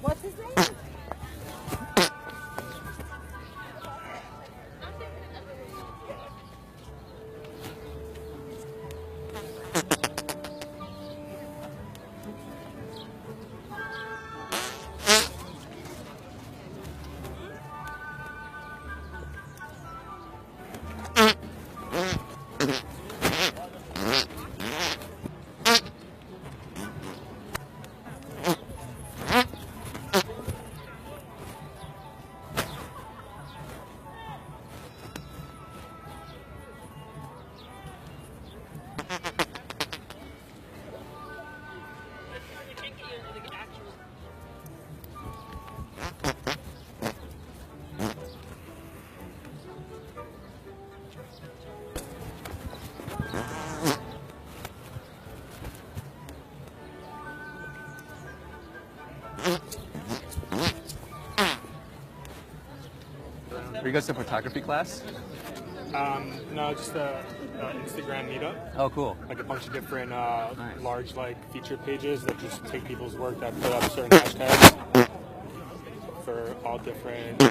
What's his name? Are you guys in photography class? No, just a Instagram meetup. Oh, cool. Like a bunch of different Nice. large feature pages that just take people's work that put up certain hashtags for all different.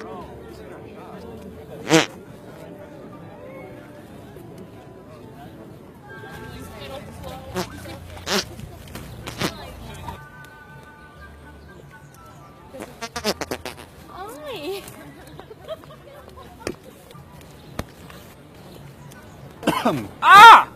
Ah!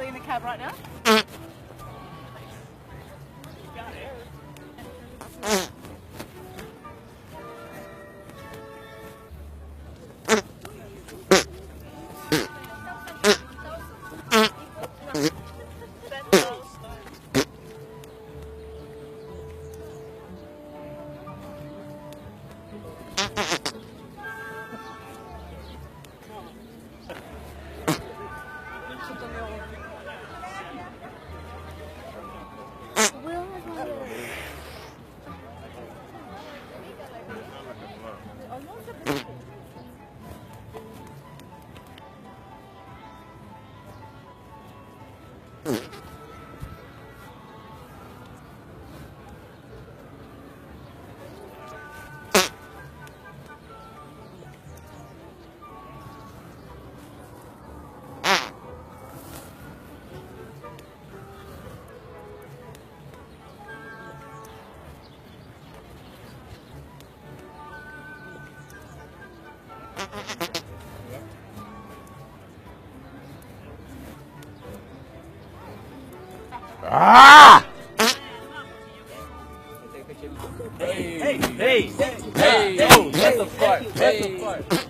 In the cab right now? Ah! Hey, hey, hey, hey, hey, that's the part. That's the part.